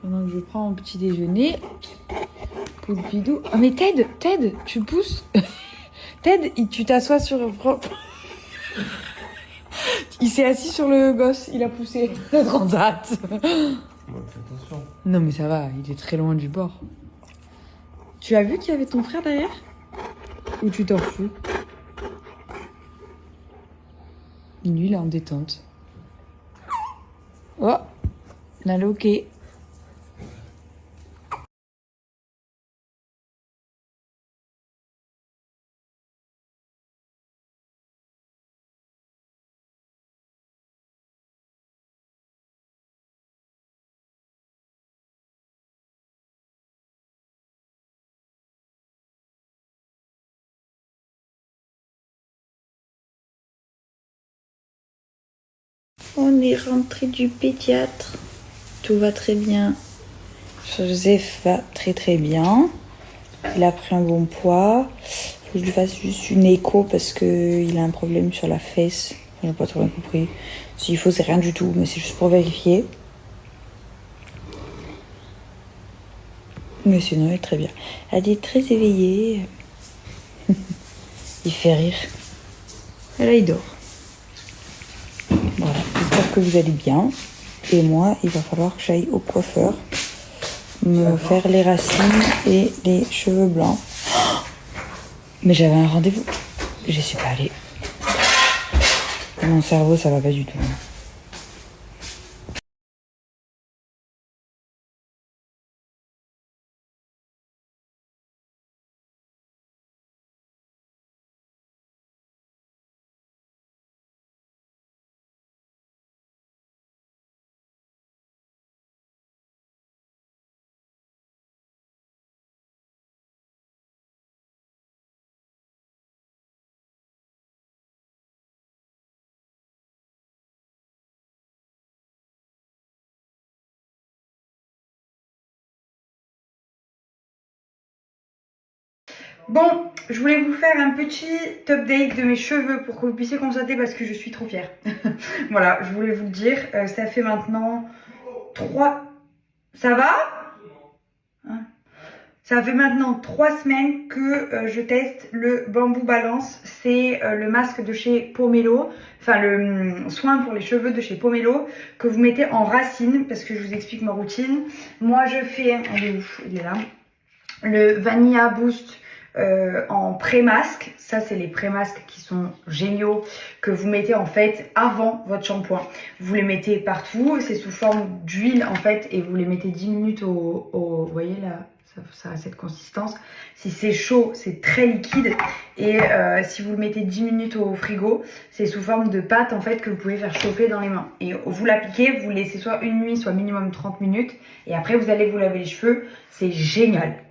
pendant que je prends mon petit déjeuner. Poupidou. Oh mais Ted, tu pousses. Ted, tu t'assois sur... Il s'est assis sur le gosse, il a poussé le transat. Ouais, fais attention. Non mais ça va, il est très loin du bord. Tu as vu qu'il y avait ton frère derrière? Ou tu t'en fous? Lui, il est en détente. Oh, on a le ok. On est rentré du pédiatre. Tout va très bien. Joseph va très très bien. Il a pris un bon poids. Faut que je lui fasse juste une écho parce qu'il a un problème sur la fesse. J'ai pas trop bien compris. S'il faut, c'est rien du tout, mais c'est juste pour vérifier. Mais sinon, il est très bien. Elle est très éveillée. Il fait rire. Et là, il dort. Voilà, j'espère que vous allez bien. Et moi, il va falloir que j'aille au coiffeur me faire les racines et les cheveux blancs. Mais j'avais un rendez-vous. Je suis pas allée. Mon cerveau, ça va pas du tout. Bon, je voulais vous faire un petit update de mes cheveux pour que vous puissiez constater parce que je suis trop fière. Voilà, je voulais vous le dire. Ça fait maintenant 3... Ça va hein? Ça fait maintenant 3 semaines que je teste le Bamboo Balance. C'est le masque de chez Pomelo, enfin le soin pour les cheveux de chez Pomelo que vous mettez en racine parce que je vous explique ma routine. Moi, je fais... Il est où? Il est là. Le Vanilla Boost en pré-masque. Ça, c'est les pré-masques qui sont géniaux, que vous mettez en fait avant votre shampoing. Vous les mettez partout, c'est sous forme d'huile en fait, et vous les mettez 10 minutes vous voyez là, ça a cette consistance. Si c'est chaud, c'est très liquide, et si vous le mettez 10 minutes au frigo, c'est sous forme de pâte en fait que vous pouvez faire chauffer dans les mains. Et vous l'appliquez, vous laissez soit une nuit, soit minimum 30 minutes, et après vous allez vous laver les cheveux. C'est génial.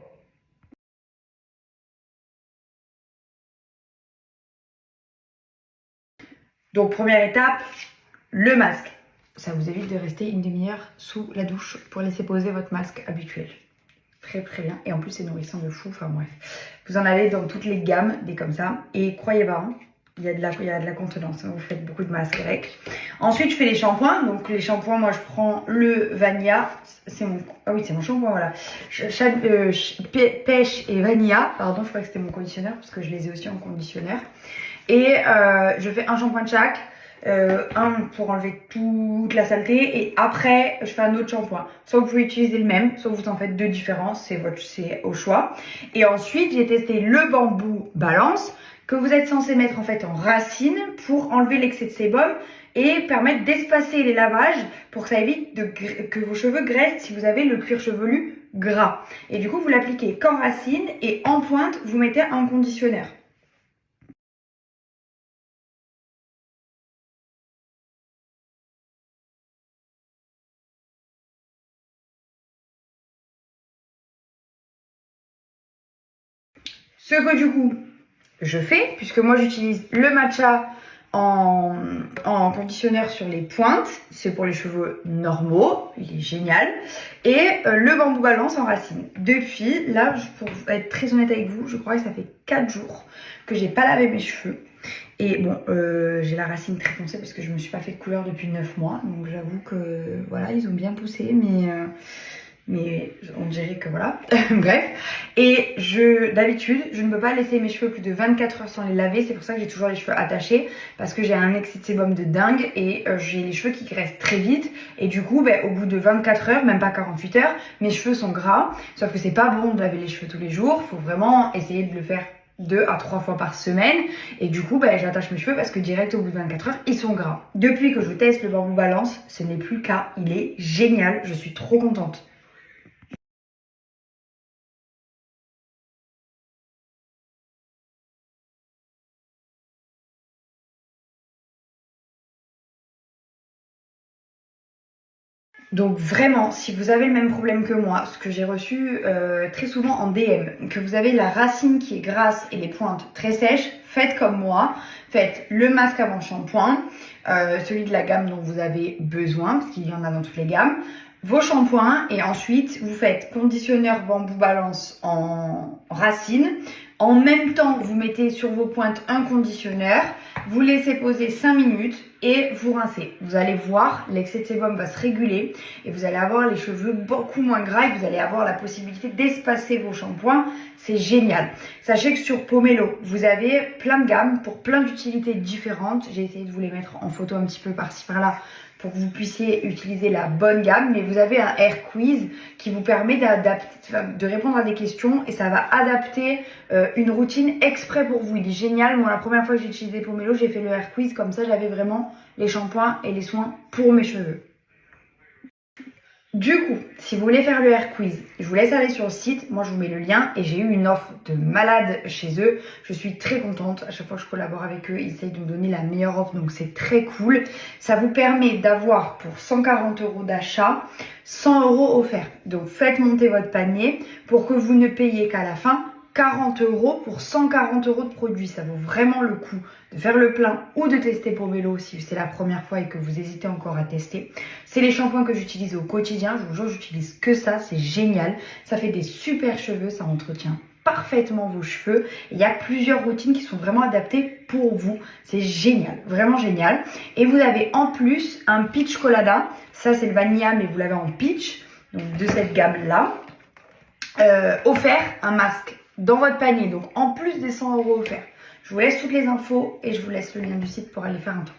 Donc première étape, le masque. Ça vous évite de rester une demi-heure sous la douche pour laisser poser votre masque habituel. Très très bien. Et en plus c'est nourrissant de fou. Enfin bref. Vous en avez dans toutes les gammes, des comme ça. Et croyez pas, hein, il y a de la contenance. Vous faites beaucoup de masques avec. Ensuite je fais les shampoings. Donc les shampoings, moi je prends le Vanilla. C'est mon... Ah oui, c'est mon shampoing, voilà. Pêche et Vanilla. Pardon, je crois que c'était mon conditionneur parce que je les ai aussi en conditionneur. Et je fais un shampoing de chaque, un pour enlever toute la saleté, et après je fais un autre shampoing. Soit vous pouvez utiliser le même, soit vous en faites deux différents, c'est au choix. Et ensuite j'ai testé le Bamboo Balance que vous êtes censé mettre en fait en racine pour enlever l'excès de sébum et permettre d'espacer les lavages pour que ça évite que vos cheveux graissent si vous avez le cuir chevelu gras. Et du coup vous l'appliquez qu'en racine, et en pointe vous mettez un conditionneur. Ce que du coup je fais, puisque moi j'utilise le matcha en conditionneur sur les pointes, c'est pour les cheveux normaux, il est génial, et le Bamboo Balance en racine. Depuis, là, pour être très honnête avec vous, je crois que ça fait 4 jours que j'ai pas lavé mes cheveux. Et bon, j'ai la racine très foncée parce que je me suis pas fait de couleur depuis 9 mois, donc j'avoue que voilà, ils ont bien poussé, mais mais on dirait que voilà. Bref. Et d'habitude, je ne peux pas laisser mes cheveux plus de 24 heures sans les laver. C'est pour ça que j'ai toujours les cheveux attachés, parce que j'ai un excès de sébum de dingue et j'ai les cheveux qui graissent très vite. Et du coup, au bout de 24 heures, même pas 48 heures, mes cheveux sont gras. Sauf que c'est pas bon de laver les cheveux tous les jours. Faut vraiment essayer de le faire 2 à 3 fois par semaine. Et du coup, j'attache mes cheveux parce que direct au bout de 24 heures, ils sont gras. Depuis que je teste le Bamboo Balance, ce n'est plus le cas. Il est génial. Je suis trop contente. Donc vraiment, si vous avez le même problème que moi, ce que j'ai reçu très souvent en DM, que vous avez la racine qui est grasse et les pointes très sèches, faites comme moi. Faites le masque avant shampoing, celui de la gamme dont vous avez besoin, parce qu'il y en a dans toutes les gammes, vos shampoings, et ensuite vous faites conditionneur Bamboo Balance en racine. En même temps, vous mettez sur vos pointes un conditionneur, vous laissez poser 5 minutes et vous rincez. Vous allez voir, l'excès de sébum va se réguler et vous allez avoir les cheveux beaucoup moins gras et vous allez avoir la possibilité d'espacer vos shampoings. C'est génial. Sachez que sur Pomelo, vous avez plein de gammes pour plein d'utilités différentes. J'ai essayé de vous les mettre en photo un petit peu par-ci par-là pour que vous puissiez utiliser la bonne gamme, mais vous avez un air quiz qui vous permet de répondre à des questions et ça va adapter une routine exprès pour vous. Il est génial. Moi, la première fois que j'ai utilisé Pomelo, j'ai fait le air quiz, comme ça j'avais vraiment les shampoings et les soins pour mes cheveux. Du coup, si vous voulez faire le air quiz, je vous laisse aller sur le site. Moi, je vous mets le lien et j'ai eu une offre de malade chez eux. Je suis très contente. À chaque fois que je collabore avec eux, ils essayent de me donner la meilleure offre. Donc, c'est très cool. Ça vous permet d'avoir pour 140 € d'achat, 100 € offerts. Donc, faites monter votre panier pour que vous ne payiez qu'à la fin 40 € pour 140 € de produits. Ça vaut vraiment le coup de faire le plein ou de tester Pomelo si c'est la première fois et que vous hésitez encore à tester. C'est les shampoings que j'utilise au quotidien. Je vous jure, j'utilise que ça. C'est génial. Ça fait des super cheveux. Ça entretient parfaitement vos cheveux. Il y a plusieurs routines qui sont vraiment adaptées pour vous. C'est génial. Vraiment génial. Et vous avez en plus un peach colada. Ça, c'est le vanilla, mais vous l'avez en peach. Donc, de cette gamme-là. Offert un masque dans votre panier, donc en plus des 100 € offerts. Je vous laisse toutes les infos et je vous laisse le lien du site pour aller faire un tour.